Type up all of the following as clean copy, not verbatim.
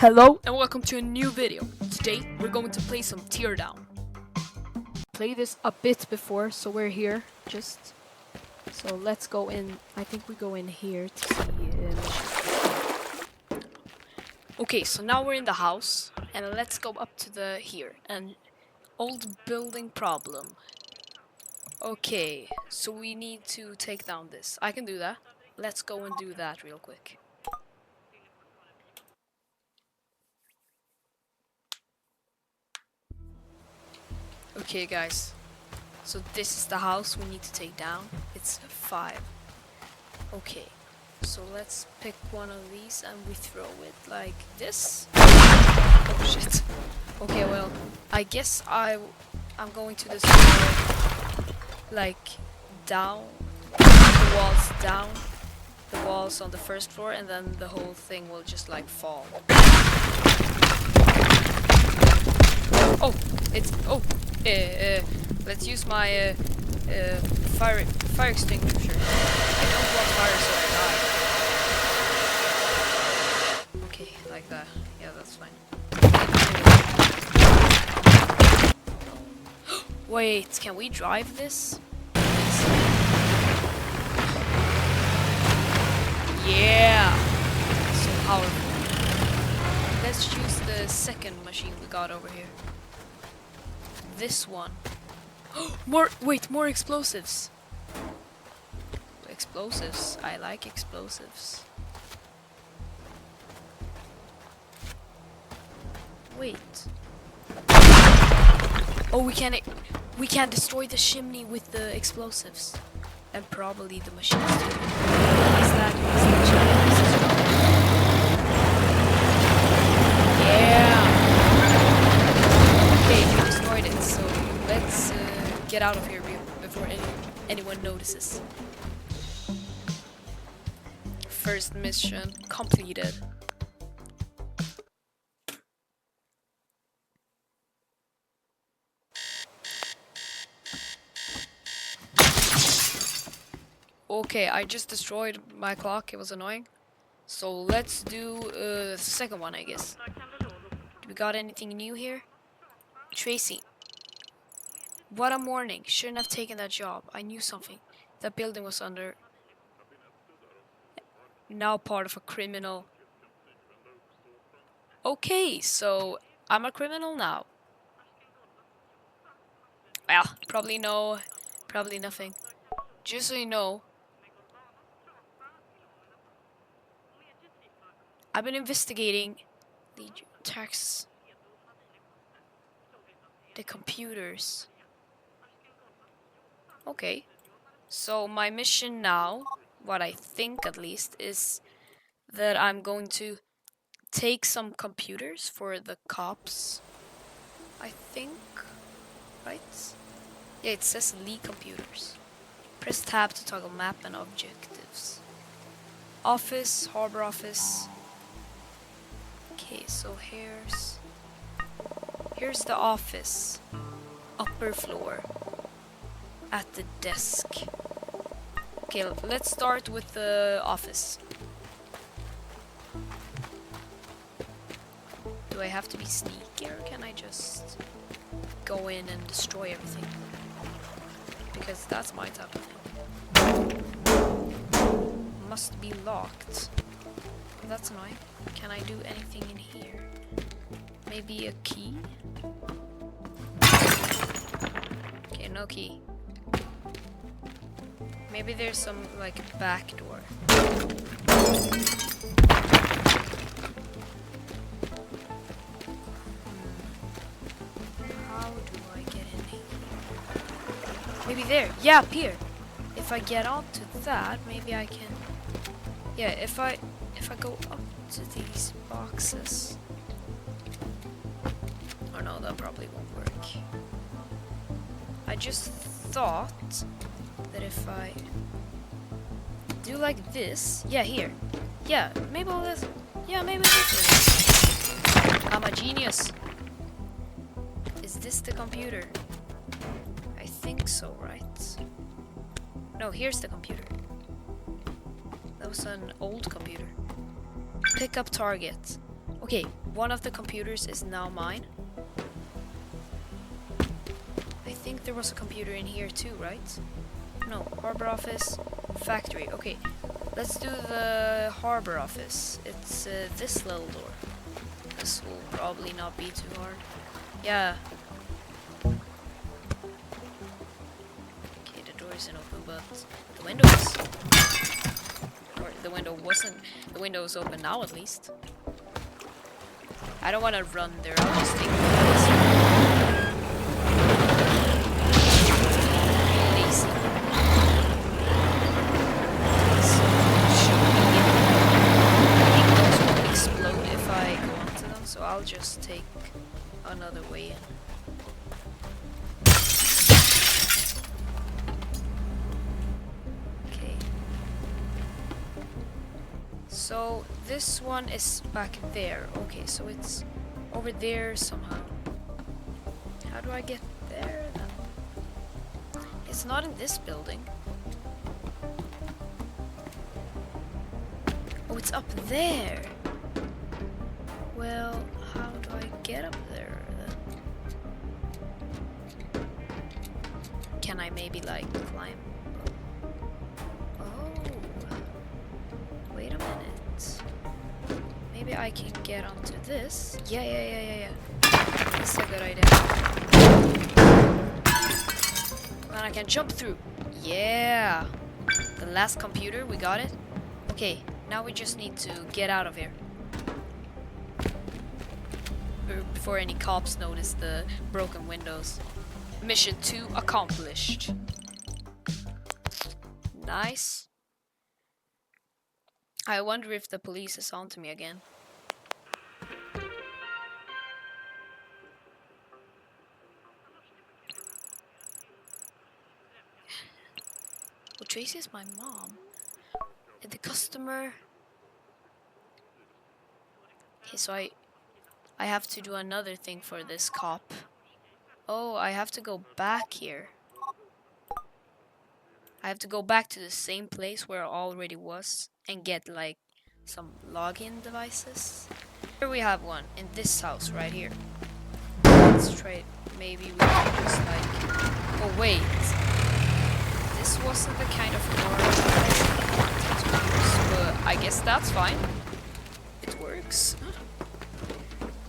Hello and welcome to a new video. Today we're going to play some Teardown. Play this a bit before, so we're here. So let's go in. I think we go in here to see. Okay, so now we're in the house, and let's go up to the here. An old building problem. Okay, so we need to take down this. I can do that. Let's go and do that real quick. Okay, guys. So this is the house we need to take down. It's 5. Okay. So let's pick one of these and we throw it like this. Oh shit. Okay, well, I guess I'm going to destroy like down the walls on the first floor, and then the whole thing will just like fall. Oh, let's use my fire extinguisher. I don't want fire, so I die. Okay, like that. Yeah, that's fine. Wait, can we drive this? Yeah, so powerful. Let's use the second machine we got over here. This one. More explosives. Explosives. I like explosives. Wait. Oh, we can destroy the chimney with the explosives. And probably the machines too. Is that yeah. Okay, we destroyed it, so let's get out of here before anyone notices. First mission completed. Okay, I just destroyed my clock. It was annoying. So let's do the second one, I guess. Do we got anything new here? Tracy. What a morning. Shouldn't have taken that job. I knew something. That building was under... now part of a criminal. Okay, so I'm a criminal now. Well, probably nothing. Just so you know, I've been investigating the attacks, the computers. Okay, so my mission now, what I think at least, is that I'm going to take some computers for the cops. I think, right? Yeah, it says Lee computers. Press tab to toggle map and objectives. Office, harbor office. Okay, so here's the office. Upper floor. At the desk. Okay, let's start with the office. Do I have to be sneaky, or can I just go in and destroy everything? Because that's my type of thing. Must be locked. That's annoying. Can I do anything in here? Maybe a key? Okay, no key. Maybe there's some, like, back door. How do I get in here? Maybe there. Yeah, up here. If I get onto that, maybe I can... yeah, if I go up to these boxes... oh no, that probably won't work. I just thought that if I do like this, yeah, here, yeah, maybe this, yeah, maybe this. I'm a genius. Is this the computer? I think so, right? No, here's the computer. That was an old computer. Pick up target. Okay, one of the computers is now mine. I think there was a computer in here too, right? No, harbor office, factory. Okay, let's do the harbor office. It's this little door. This will probably not be too hard. Yeah. Okay, the door isn't open, but the window is. Or the window wasn't. The window is open now, at least. I don't want to run there. I'll just take this. Lazy. Explode if I go onto them, so I'll just take another way in. Okay. So this one is back there. Okay, so it's over there somehow. How do I get there then? It's not in this building. Oh, it's up there. Well, how do I get up there then? Can I maybe like climb? Oh, wait a minute. Maybe I can get onto this. Yeah. That's a good idea. And I can jump through. Yeah. The last computer, we got it. Okay, now we just need to get out of here. Before any cops notice the broken windows. Mission 2 accomplished. Nice. I wonder if the police is on to me again. Well, Tracy is my mom. And the customer. Okay, so I have to do another thing for this cop. Oh, I have to go back here. I have to go back to the same place where I already was and get like some login devices. Here we have one in this house right here. Let's try it. Maybe we can just like. Oh wait, this wasn't the kind of door I wanted to use, but I guess that's fine. It works.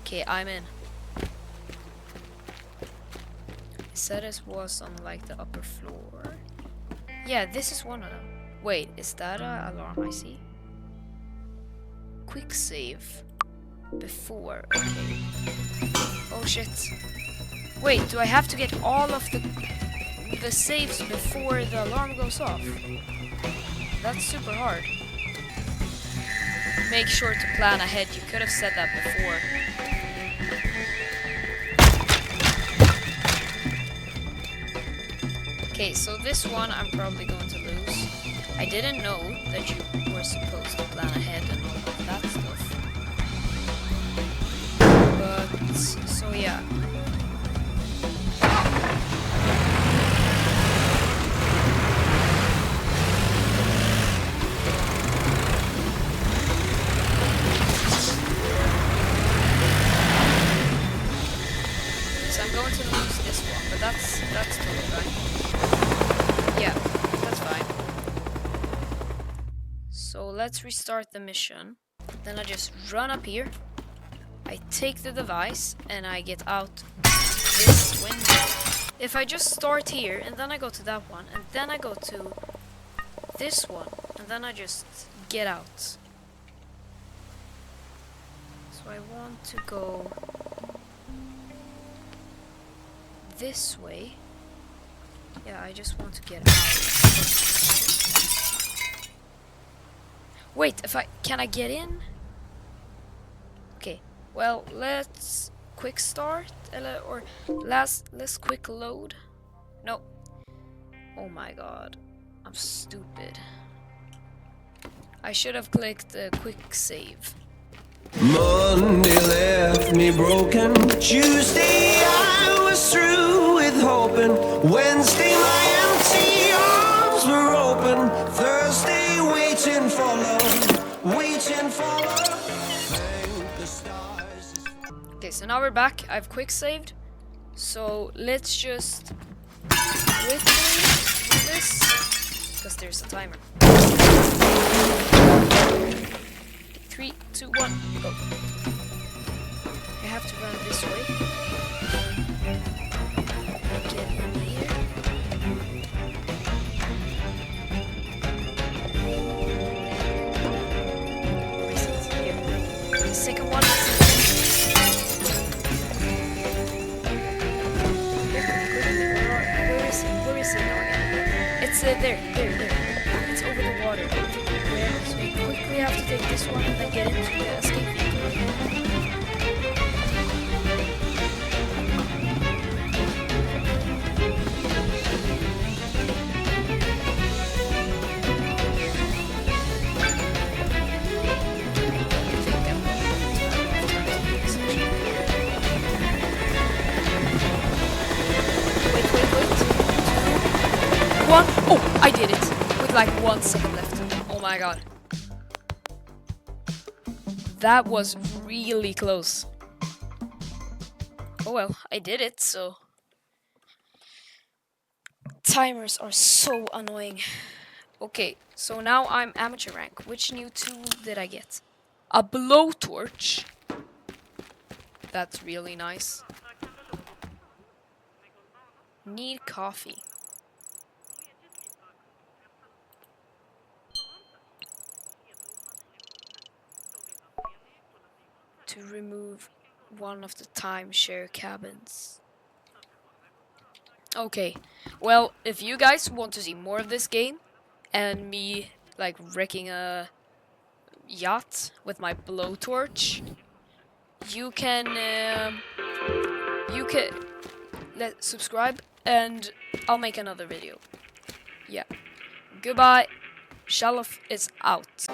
Okay, I'm in. It said it was on like the upper floor. Yeah, this is one of them. Wait, is that an alarm I see? Quick save. Before, okay. Oh shit. Wait, do I have to get all of the saves before the alarm goes off? That's super hard. Make sure to plan ahead. You could have said that before. Okay, so this one I'm probably going to lose. I didn't know that you were supposed to plan ahead and all of that stuff. But, so yeah. So I'm going to lose this one, but that's totally fine. Yeah, that's fine. So let's restart the mission. Then I just run up here. I take the device and I get out this window. If I just start here and then I go to that one and then I go to this one and then I just get out. So I want to go this way. Yeah, I just want to get out. Wait, can I get in? Okay, well, let's quick start or let's quick load. No. Oh my god, I'm stupid. I should have clicked the quick save. Monday left me broken. Tuesday I was through with hoping. Wednesday my empty arms were open. Thursday waiting for love, waiting for love. Thank the stars. Okay, so now we're back. I've quick saved. So let's just quickly do this because there's a timer. 3, 2, 1, go. I have to run this way. Get in here. Where is it? Here. The second one is where is it now again? It's there. It's over the water. There. So you quickly have to take this one and then get into the escape vehicle. One. Oh, I did it with like 1 second left. Oh my god. That was really close. Oh well, I did it, so. Timers are so annoying. Okay, so now I'm amateur rank. Which new tool did I get? A blowtorch. That's really nice. Need coffee. To remove one of the timeshare cabins. Okay, well, if you guys want to see more of this game and me like wrecking a yacht with my blowtorch, you can subscribe and I'll make another video. Yeah. Goodbye. Shalaf is out.